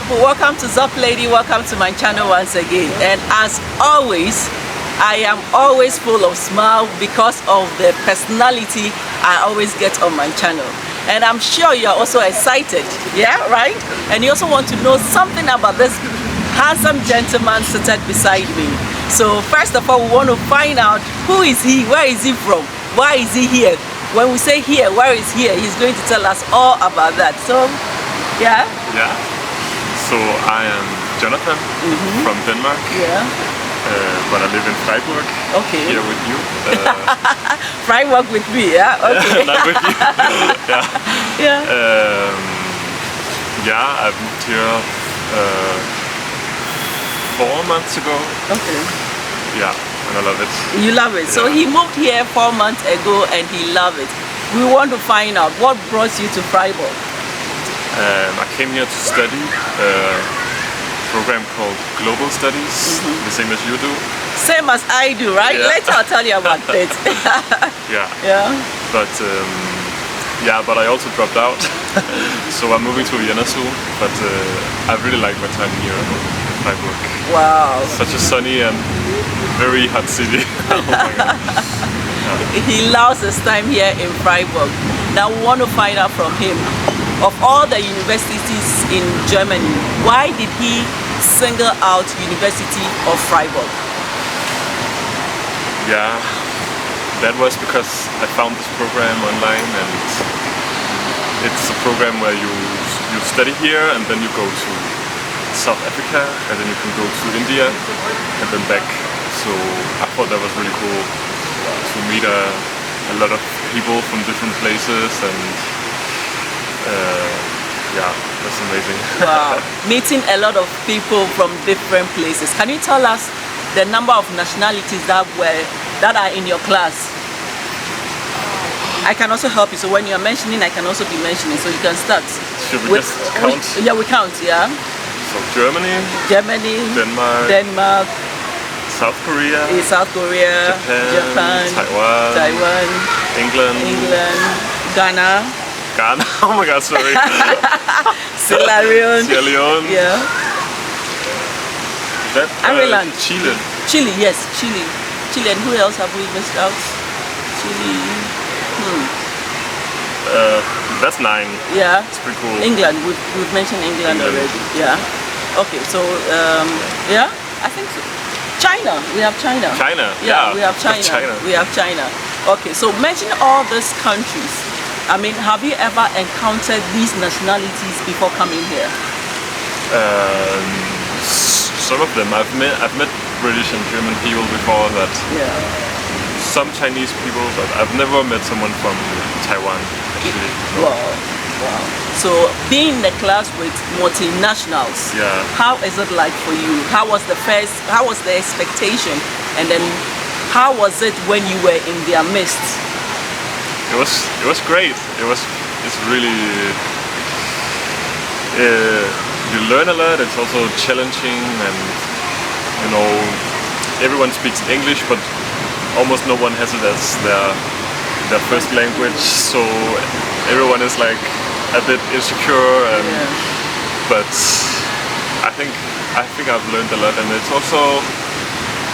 people, welcome to Zop Lady, welcome to my channel once again. And as always, I am always full of smile because of the personality I always get on my channel. And I'm sure you're also excited, yeah, right? And you also want to know something about this handsome gentleman seated beside me. So first of all, we want to find out who is he, where is he from, why is he here? When we say here, where is here, he's going to tell us all about that. So, yeah? Yeah. So I am Jonathan from Denmark. Yeah. But I live in Freiburg. Okay. Here with you. Freiburg with me, yeah? Okay. Not with you. Yeah. Yeah. Yeah, I moved here 4 months ago. Okay. Yeah, and I love it. You love it. So Yeah. he moved here 4 months ago and he loved it. We want to find out what brought you to Freiburg. I came here to study a program called Global Studies, the same as you do. Same as I do, right? Yeah. Later I'll tell you about it. Yeah. Yeah. But but I also dropped out. So I'm moving to Vienna soon. But I really like my time here in Freiburg. Wow. Such a sunny and very hot city. Oh my God. He loves his time here in Freiburg. Now we want to find out from him, of all the universities in Germany, why did he single out University of Freiburg? Yeah, that was because I found this program online, and it's a program where you study here and then you go to South Africa and then you can go to India and then back. So I thought that was really cool to meet a lot of people from different places, and yeah, that's amazing. Wow, meeting a lot of people from different places. Can you tell us the number of nationalities that are in your class? I can also help you, so when you're mentioning, I can also be mentioning, so you can start. Should we just count? Yeah, we count, yeah. So Germany, Denmark, South Korea, Japan, Taiwan, England, Ghana, oh my God, sorry. Sierra Leone, yeah. Ireland, Chile, yes, Chile, and who else have we missed out? Chile. That's 9. Yeah. It's pretty cool. England, we've mentioned England already. Yeah. Okay, so yeah, I think so. China, we have China. Yeah, we have China. We have China. Okay, so mention all these countries. I mean, have you ever encountered these nationalities before coming here? Some of them. I've met British and German people before that. Yeah. Some Chinese people, but I've never met someone from Taiwan, actually. Wow. Wow. So being in the class with multinationals, yeah. How is it like for you? How was the expectation? And then how was it when you were in their midst? It was great. It's really you learn a lot. It's also challenging, and you know, everyone speaks English, but almost no one has it as their first language. So everyone is like a bit insecure, and but I think I've learned a lot, and it's also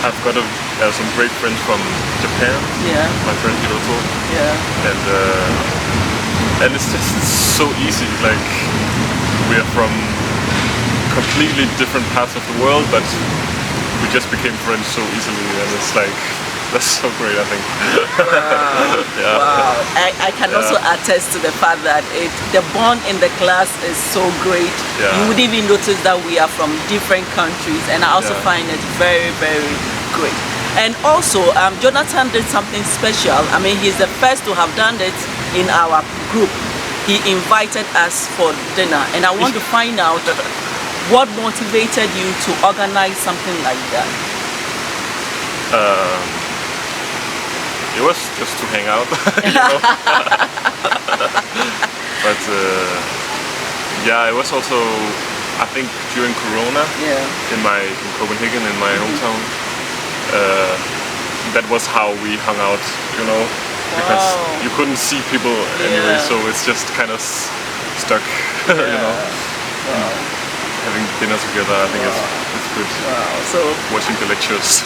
I've got some great friends from Japan. Yeah. My friend Hiroto. Yeah. And it's just so easy. Like we are from completely different parts of the world, but we just became friends so easily, and it's like that's so great, I think. Wow. Yeah. Wow. I can also attest to the fact that the bond in the class is so great. Yeah. You would even notice that we are from different countries, and I also find it very, very great. And also, Jonathan did something special. I mean, he's the first to have done it in our group. He invited us for dinner, and I want to find out what motivated you to organize something like that. It was just to hang out, you know. But yeah, it was also, I think, during Corona, in Copenhagen, in my hometown, that was how we hung out, you know, because you couldn't see people anyway, so it's just kind of stuck, you know. Wow. having dinner together. I think it's good. Wow. So Watching the lectures.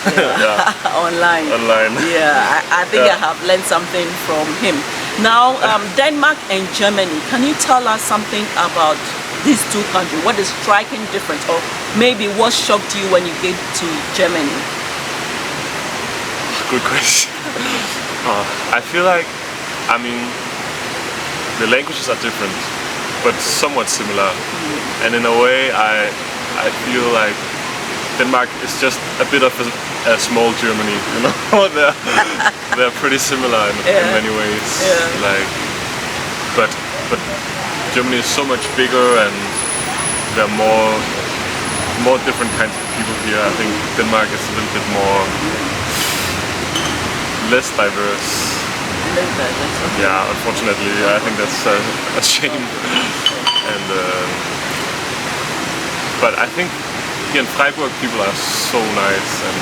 online. Online. Yeah, I think I have learned something from him. Now, Denmark and Germany. Can you tell us something about these two countries? What is striking difference, or maybe what shocked you when you came to Germany? Good question. I feel like, I mean, the languages are different, but somewhat similar. And in a way, I feel like Denmark is just a bit of a small Germany. You know, they're pretty similar in many ways. Yeah. Like, but Germany is so much bigger, and there are more different kinds of people here. I think Denmark is a little bit more less diverse. Okay. Yeah, unfortunately, I think that's a shame. And but I think here in Freiburg, people are so nice and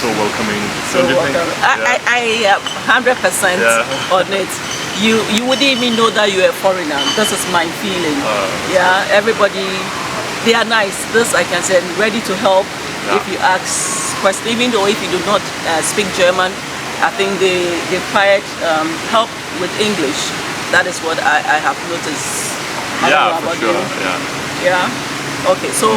so welcoming. So Don't you think? I 100% on it. You wouldn't even know that you're a foreigner. This is my feeling. Yeah, everybody, they are nice. This I can say, ready to help if you ask questions. Even though if you do not speak German, I think they quite help with English. That is what I have noticed. I don't know about for sure. you. Yeah. Okay. So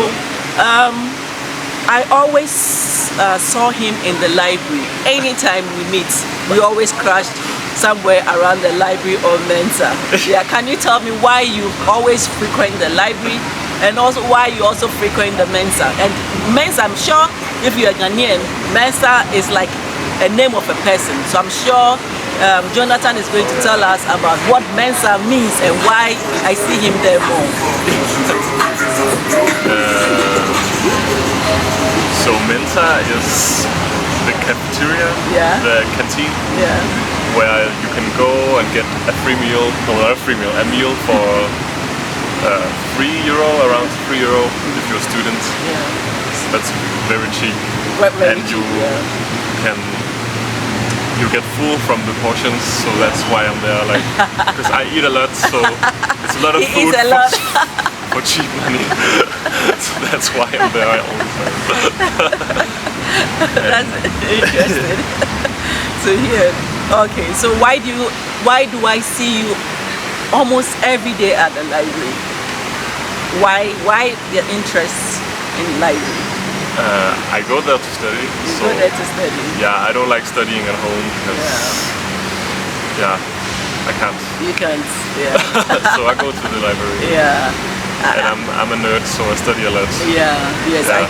I always saw him in the library. Anytime we meet, we always crashed somewhere around the library or Mensa. Yeah. Can you tell me why you always frequent the library, and also why you also frequent the Mensa? And Mensa, I'm sure if you're Ghanaian, Mensa is like a name of a person. So I'm sure Jonathan is going to tell us about what Mensa means and why I see him there more. So Mensa is the cafeteria, the canteen, where you can go and get a free meal, no, not a free meal, a meal for €3, around €3 if you're a student. So that's very cheap. Very and cheap, you get full from the portions, so that's why I'm there. Like, because I eat a lot, so it's a lot of He food eats a lot. for cheap money. So that's why I'm there all the time. That's interesting. So here, okay. So why do I see you almost every day at the library? Why the interest in library? I go there to study. Go there to study. Yeah, I don't like studying at home because I can't. You can't. Yeah. So I go to the library. Yeah. And I'm a nerd, so I study a lot. Yeah, yes, Yeah.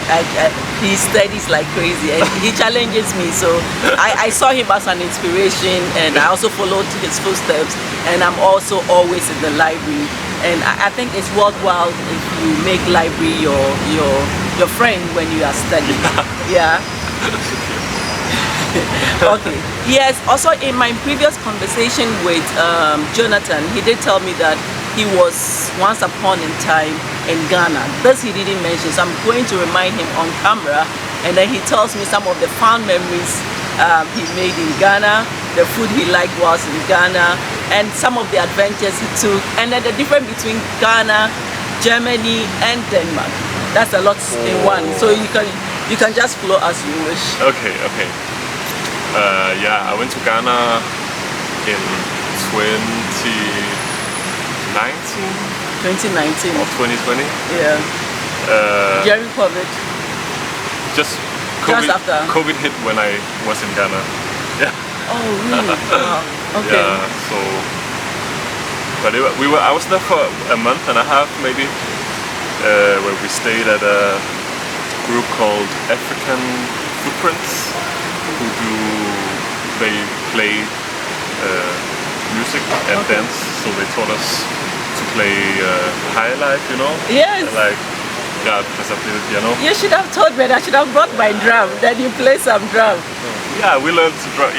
he studies like crazy, and he challenges me. So I saw him as an inspiration, and I also followed his footsteps. And I'm also always in the library, and I think it's worthwhile if you make library your friend when you are studying. Yeah. Okay. Yes. Also, in my previous conversation with Jonathan, he did tell me that he was once upon a time in Ghana. This he didn't mention, so I'm going to remind him on camera, and then he tells me some of the fond memories he made in Ghana, the food he liked was in Ghana, and some of the adventures he took, and then the difference between Ghana, Germany, and Denmark. That's a lot in one, so you can just flow as you wish. Okay. Yeah, I went to Ghana in 2019 or 2020. Yeah. During COVID. Just after. COVID hit when I was in Ghana. Yeah. Oh really? Wow. Okay. Yeah. So, but I was there for a month and a half maybe, where we stayed at a group called African Footprints, they play music and dance, so they taught us to play high life, you know? Yes. Like, because I play the piano. You should have told me that I should have brought my drum, then you play some drum. Yeah, we learned to drum,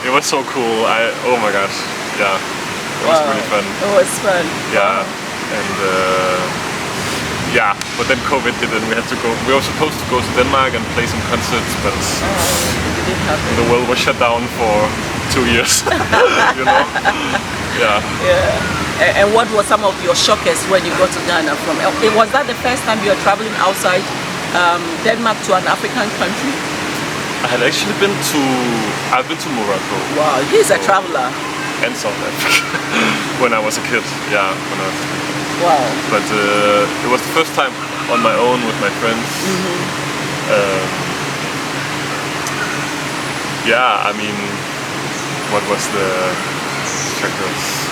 It was so cool, oh my gosh, it was really fun. It was fun. Yeah, and but then COVID hit and we had to go. We were supposed to go to Denmark and play some concerts, but it didn't happen. The world was shut down for 2 years. You know? Yeah. And what were some of your shockers when you got to Ghana from? Was that the first time you were traveling outside Denmark to an African country? I've been to Morocco. Wow, he's a traveler. And South Africa when I was a kid. Yeah, when I was a kid. Wow. But it was the first time on my own with my friends. Yeah, I mean, what was the shockers?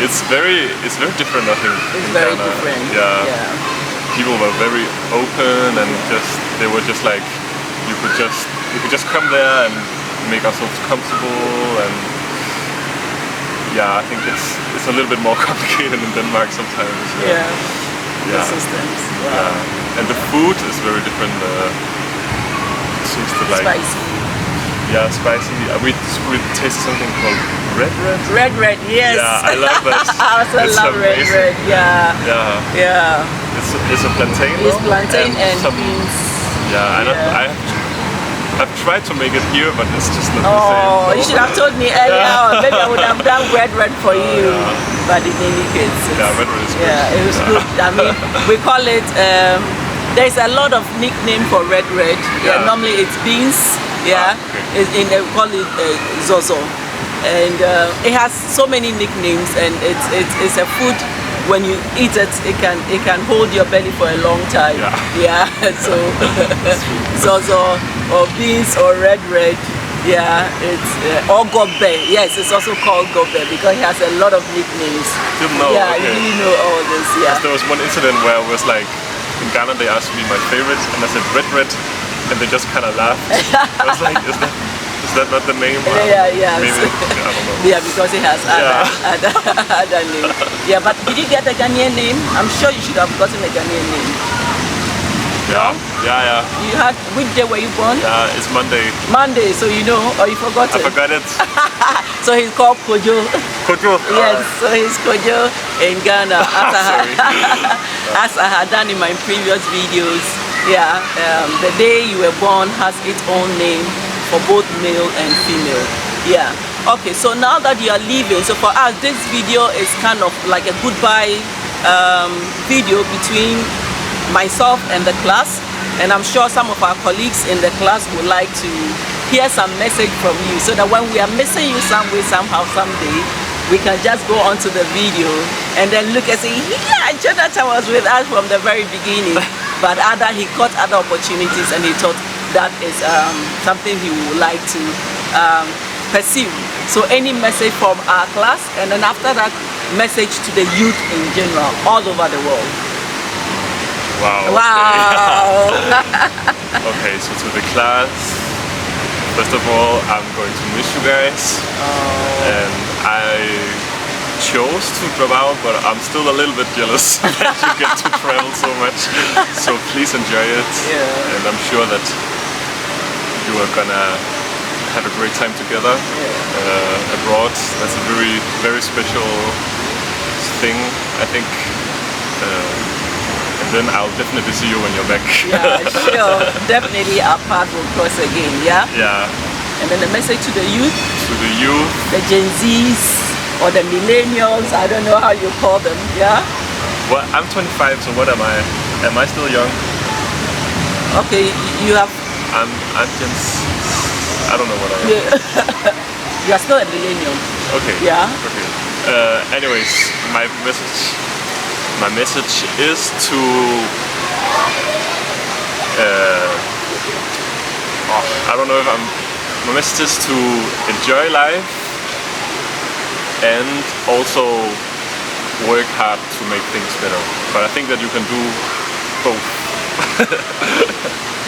It's very different, I think. It's very Ghana. different. Yeah. People were very open and they were just like, you could just come there and make ourselves comfortable, and yeah, I think it's a little bit more complicated in Denmark sometimes. Yeah. Yeah. The systems. Wow. Yeah. And the food is very different. It seems to like Spicy. Yeah, spicy. We tasted something called red. Red, yes. Yeah, I love that. I also love amazing. red. Yeah. Yeah. It's a plantain. It's plantain and some beans. Yeah, I've tried to make it here, but it's just not the same. Oh, you should have told me earlier on. Maybe I would have done red for you. But in any case, red is good. Yeah, it was good. I mean, we call it. There's a lot of nickname for red. Yeah, normally it's beans. Yeah, we call it zozo, and it has so many nicknames, and it's a food. When you eat it, it can hold your belly for a long time. Yeah. So zozo or beans or red. Yeah, it's or gobe. Yes, it's also called gobe because it has a lot of nicknames. Didn't know. Yeah, okay. you know all this. Yeah. There was one incident where I was like, in Ghana they asked me my favorite, and I said red, and they just kind of laughed. I was like, is that not the name? Yeah. Maybe, I don't know. Yeah, because it has other name. Yeah, but did you get a Ghanaian name? I'm sure you should have gotten a Ghanaian name. Yeah. You had, which day were you born? It's Monday. Monday, so you know, or you forgot it? I forgot it. So he's called Kojo. Kojo? Yes, so he's Kojo in Ghana, as I had done in my previous videos. Yeah, the day you were born has its own name for both male and female. Yeah. Okay, so now that you are leaving, so for us this video is kind of like a goodbye video between myself and the class, and I'm sure some of our colleagues in the class would like to hear some message from you, so that when we are missing you some way, somehow, someday, we can just go onto the video and then look and say, yeah, Jonathan was with us from the very beginning, but he got other opportunities, and he thought that is something he would like to pursue. So any message from our class, and then after that, message to the youth in general, all over the world. Wow. Okay, so to the class, first of all, I'm going to miss you guys. And I chose to drop out, but I'm still a little bit jealous that you get to travel so much. So please enjoy it. And I'm sure that you are gonna have a great time together abroad. That's a very, very special thing, I think. And then I'll definitely see you when you're back. Yeah, sure. Definitely our path will cross again, yeah? Yeah. And then the message to the youth? To the youth. The Gen Zs or the millennials, I don't know how you call them, yeah? Well, I'm 25, so what am I? Am I still young? Okay, you have... I'm just... I don't know what I am. Yeah. You are still a millennial. Okay. Yeah? Okay. Anyways, my message is to I don't know if my message is to enjoy life and also work hard to make things better. But I think that you can do both.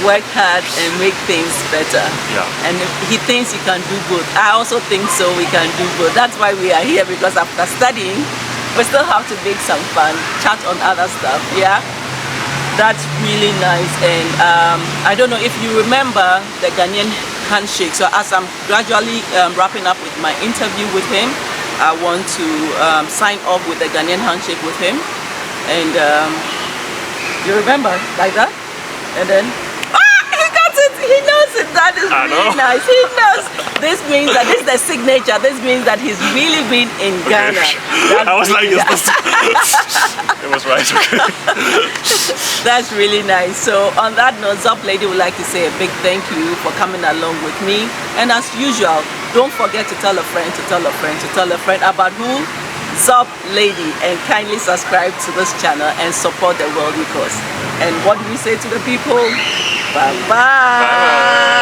Work hard and make things better. Yeah. And he thinks you can do both. I also think so, we can do both. That's why we are here, because after studying, we still have to make some fun, chat on other stuff, yeah? That's really nice. And I don't know if you remember the Ghanaian handshake. So as I'm gradually wrapping up with my interview with him, I want to sign off with the Ghanaian handshake with him. And you remember, like that? And then, he got it, he knows it That is really nice. He knows. This means that this is the signature. This means that he's really been in Ghana. Okay. I was like, it was right. Okay. That's really nice. So on that note, Zop Lady would like to say a big thank you for coming along with me. And as usual, don't forget to tell a friend, to tell a friend, to tell a friend about who? Zop Lady. And kindly subscribe to this channel and support the Worldly Cause. And what do we say to the people? Bye-bye.